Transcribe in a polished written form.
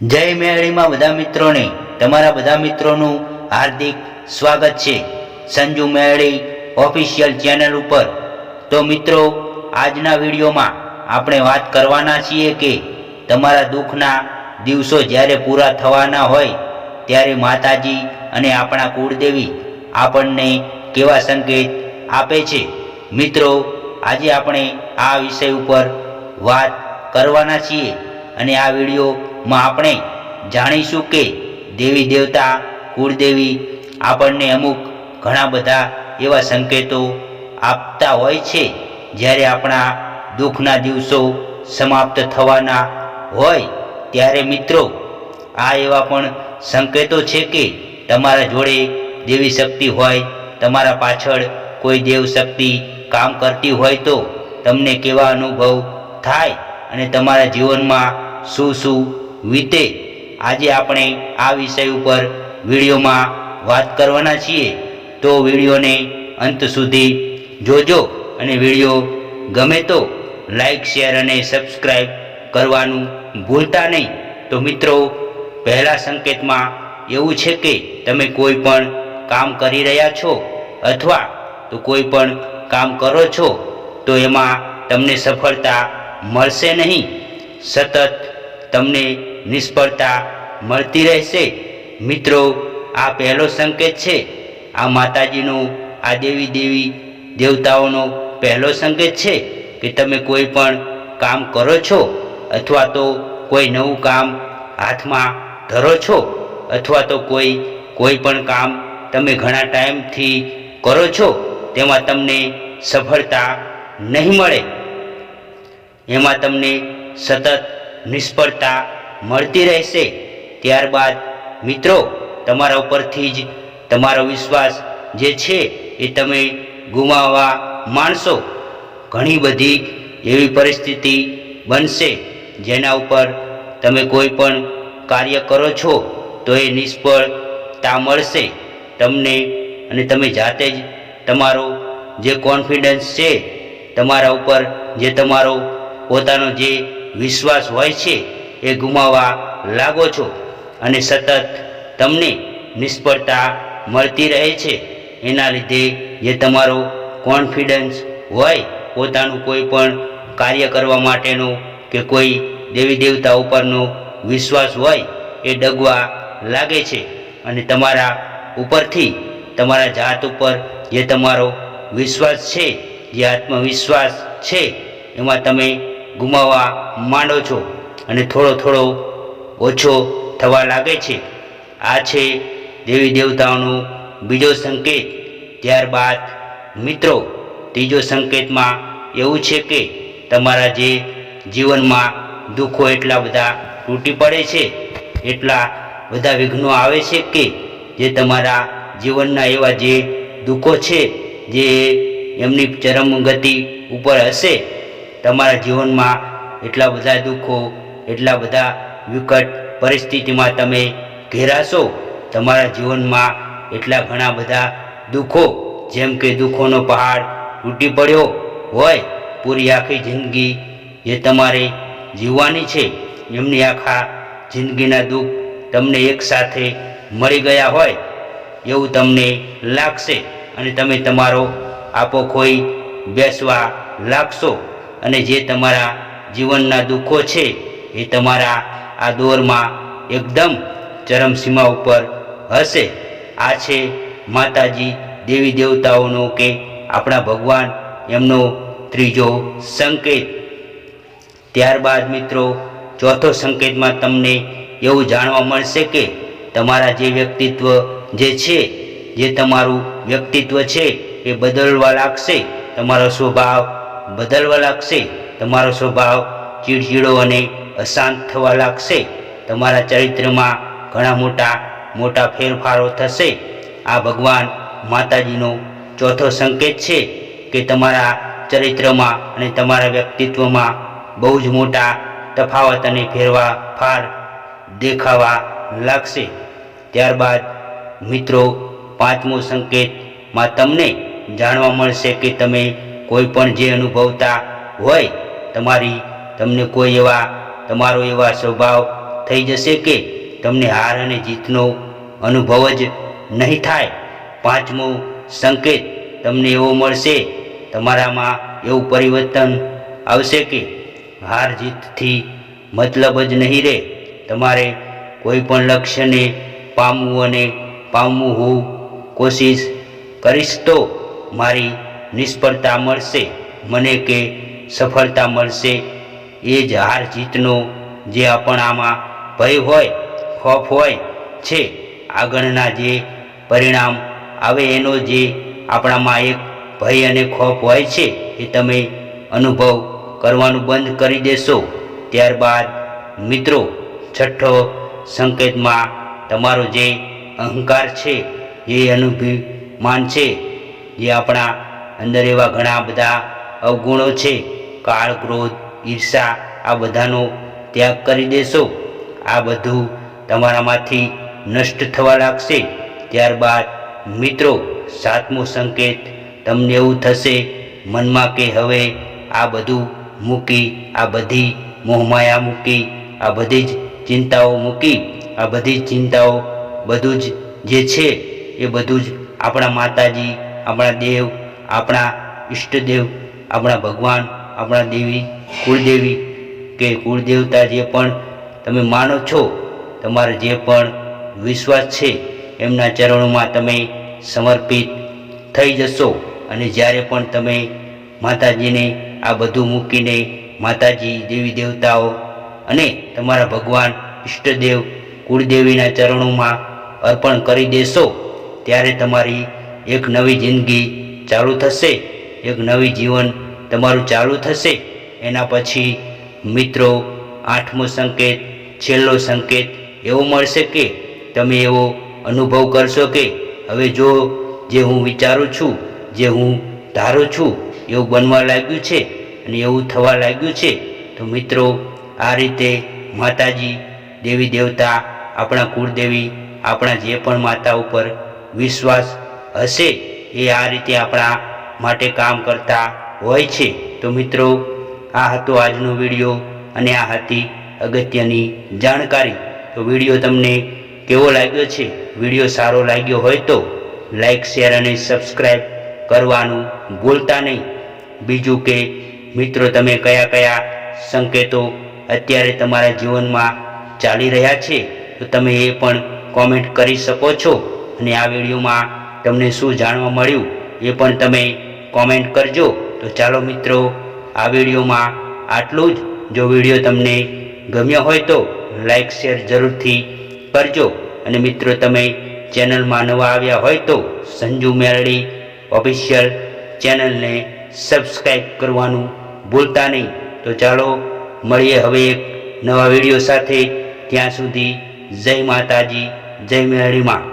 જય મેળીમાં બધા મિત્રોને તમારા બધા મિત્રોનું હાર્દિક સ્વાગત છે સંજુ મેળી ઓફિશિયલ ચેનલ ઉપર। તો મિત્રો, આજના વિડીયોમાં આપણે વાત કરવાના છીએ કે તમારા દુઃખના દિવસો જ્યારે પૂરા થવાના હોય ત્યારે માતાજી અને આપણા કુળદેવી આપણને કેવા સંકેત આપે છે। મિત્રો, આજે આપણે આ વિષય ઉપર વાત કરવાના છીએ અને આ વિડીયોમાં આપણે જાણીશું કે દેવી દેવતા કુળદેવી આપણને અમુક ઘણા બધા એવા સંકેતો આપતા હોય છે જ્યારે આપણા દુઃખના દિવસો સમાપ્ત થવાના હોય ત્યારે। મિત્રો, આ એવા પણ સંકેતો છે કે તમારા જોડે દેવી શક્તિ હોય, તમારા પાછળ કોઈ દેવ શક્તિ કામ કરતી હોય તો તમને કેવા અનુભવ થાય અને તમારા જીવનમાં શું શું વીતે, આજે આપણે આ વિષય ઉપર વિડીયોમાં વાત કરવાના છીએ। તો વિડીયોને અંત સુધી જોજો અને વિડીયો ગમે તો લાઈક, શેર અને સબસ્ક્રાઈબ કરવાનું ભૂલતા નહીં। તો મિત્રો, પહેલા સંકેતમાં એવું છે કે તમે કોઈ પણ કામ કરી રહ્યા છો અથવા તો કોઈ પણ કામ કરો છો તો એમાં તમને સફળતા મળશે નહીં, સતત તમને નિષ્ફળતા મળતી રહેશે। મિત્રો, આ પહેલો સંકેત છે। આ માતાજીનો, આ દેવી દેવતાઓનો પહેલો સંકેત છે કે તમે કોઈ પણ કામ કરો છો અથવા તો કોઈ નવું કામ હાથમાં ધરો છો અથવા તો કોઈ પણ કામ તમે ઘણા ટાઈમથી કરો છો તેમાં તમને સફળતા નહીં મળે, એમાં તમને સતત નિષ્ફળતા મળતી રહેશે। ત્યારબાદ મિત્રો, તમારા ઉપરથી જ તમારો વિશ્વાસ જે છે એ તમે ગુમાવવા માંડશો। ઘણી બધી એવી પરિસ્થિતિ બનશે જેના ઉપર તમે કોઈ પણ કાર્ય કરો છો તો એ નિષ્ફળતા મળશે તમને, અને તમે જાતે જ તમારો જે કોન્ફિડન્સ છે તમારા ઉપર, જે તમારો પોતાનો જે વિશ્વાસ હોય છે એ ગુમાવવા લાગો છો અને સતત તમને નિષ્ફળતા મળતી રહે છે। એના લીધે જે તમારો કોન્ફિડન્સ હોય પોતાનું કોઈ પણ કાર્ય કરવા માટેનો કે કોઈ દેવી દેવતા ઉપરનો વિશ્વાસ હોય એ ડગવા લાગે છે અને તમારા ઉપરથી, તમારા જાત ઉપર જે તમારો વિશ્વાસ છે, જે આત્મવિશ્વાસ છે એમાં તમે ગુમાવવા માંડો છો અને થોડો ઓછો થવા લાગે છે। આ છે દેવી દેવતાઓનો બીજો સંકેત। ત્યારબાદ મિત્રો, ત્રીજો સંકેતમાં એવું છે કે તમારા જે જીવનમાં દુઃખો એટલા બધા તૂટી પડે છે, એટલા બધા વિઘ્નો આવે છે કે જે તમારા જીવનના એવા જે દુઃખો છે જે એમની ચરમ ગતિ ઉપર હશે, તમારા જીવનમાં એટલા બધા દુઃખો, એટલા બધા વિકટ પરિસ્થિતિમાં તમે ઘેરાશો, તમારા જીવનમાં એટલા ઘણા બધા દુઃખો, જેમ કે દુઃખોનો પહાડ તૂટી પડ્યો હોય, પૂરી આખી જિંદગી જે તમારે જીવવાની છે એમની આખા જિંદગીના દુઃખ તમને એકસાથે મળી ગયા હોય એવું તમને લાગશે અને તમે તમારો આપો ખોઈ બેસવા લાગશો અને જે તમારા જીવનના દુઃખો છે એ તમારા આ દોરમાં એકદમ ચરમસીમા ઉપર હશે। આ છે માતાજી દેવી દેવતાઓનો કે આપણા ભગવાન એમનો ત્રીજો સંકેત। ત્યારબાદ મિત્રો, ચોથો સંકેતમાં તમને એવું જાણવા મળશે કે તમારા જે વ્યક્તિત્વ જે છે, જે તમારું વ્યક્તિત્વ છે એ બદલવા લાગશે, તમારો સ્વભાવ બદલવા લાગશે, તમારો સ્વભાવ ચીડચીડો અને અશાંત થવા લાગશે, તમારા ચરિત્રમાં ઘણા મોટા ફેરફારો થશે। આ ભગવાન માતાજીનો ચોથો સંકેત છે કે તમારા ચરિત્રમાં અને તમારા વ્યક્તિત્વમાં બહુ જ મોટા તફાવત અને ફેરફાર દેખાવા લાગશે। ત્યારબાદ મિત્રો, પાંચમો સંકેતમાં તમને જાણવા મળશે કે તમે કોઈ પણ જે અનુભવતા હોય, તમને કોઈ એવા તમારો એવા સ્વભાવ થઈ જશે કે તમને હાર અને જીતનો અનુભવ જ નહીં થાય. પાંચમો સંકેત તમને એવો મળશે, તમારામાં એવું પરિવર્તન આવશે કે હાર જીતથી મતલબ જ નહીં રહે. તમારે કોઈ પણ લક્ષ્યને પામવું અને પામવું હું કોશિશ કરીશ તો મારી નિષ્ફળતા મળશે મને કે સફળતા મળશે. એ જ હાર જીતનો જે આપણામાં ભય હોય, ખોફ હોય છે, આગળના જે પરિણામ આવે એનો જે આપણામાં એક ભય અને ખોફ હોય છે, એ તમે અનુભવ કરવાનું બંધ કરી દેશો. ત્યારબાદ મિત્રો, છઠ્ઠો સંકેતમાં તમારો જે અહંકાર છે, જે અનુભિમાન છે, જે આપણા અંદર એવા ઘણા બધા અવગુણો છે, કાળ, ક્રોધ, ઈર્ષા, આ બધાનો ત્યાગ કરી દેશો. આ બધું તમારામાંથી નષ્ટ થવા લાગશે. ત્યારબાદ મિત્રો, સાતમો સંકેત તમને એવું થશે મનમાં કે હવે આ બધું મૂકી, આ બધી મોહમાયા મૂકી, આ બધી જ ચિંતાઓ મૂકી, આ બધી જ ચિંતાઓ, બધું જ જે છે એ બધું જ આપણા માતાજી, આપણા દેવ, આપણા ઈષ્ટદેવ, આપણા ભગવાન, આપણા દેવી, કુળદેવી કે કુળદેવતા જે પણ તમે માનો છો, તમારો જે પણ વિશ્વાસ છે, એમના ચરણોમાં તમે સમર્પિત થઈ જશો. અને જ્યારે પણ તમે માતાજીને આ બધું મૂકીને માતાજી, દેવી દેવતાઓ અને તમારા ભગવાન, ઈષ્ટદેવ, કુળદેવીના ચરણોમાં અર્પણ કરી દેશો, ત્યારે તમારી એક નવી જિંદગી ચાલુ થશે, એક નવી જીવન તમારું ચાલુ થશે. એના પછી મિત્રો, આઠમો સંકેત, છેલ્લો સંકેત એવો મળશે કે તમે એવો અનુભવ કરશો કે હવે જો જે હું વિચારું છું, જે હું ધારું છું, એવું બનવા લાગ્યું છે અને એવું થવા લાગ્યું છે. તો મિત્રો, આ રીતે માતાજી, દેવી દેવતા, આપણા કુળદેવી, આપણા જે પણ માતા ઉપર વિશ્વાસ હશે, એ આ રીતે આપણા માટે કામ કરતા હોય છે. તો મિત્રો, આ હતો આજનો વિડીયો અને આ હતી અગત્યની જાણકારી. તો વિડીયો તમને કેવો લાગ્યો છે? વિડીયો સારો લાગ્યો હોય તો લાઈક, શેર અને સબસ્ક્રાઈબ કરવાનું ભૂલતા નહીં. બીજું કે મિત્રો, તમે કયા કયા સંકેતો અત્યારે તમારા જીવનમાં ચાલી રહ્યા છે, તો તમે એ પણ કોમેન્ટ કરી શકો છો. અને આ વિડીયોમાં તમને શું જાણવા મળ્યું એ પણ તમે કોમેન્ટ કરજો. તો ચાલો મિત્રો, આ વિડીયોમાં આટલું જ. જો વિડીયો તમને ગમ્યો હોય તો લાઈક, શેર જરૂરથી કરજો. અને મિત્રો, તમે ચેનલમાં નવા આવ્યા હોય તો સંજુ મેલડી ઓફિશિયલ ચેનલને સબસ્ક્રાઈબ કરવાનું ભૂલતા નહીં. તો ચાલો મળીએ હવે એક નવા વિડીયો સાથે. ત્યાં સુધી જય માતાજી, જય મેલડીમાં.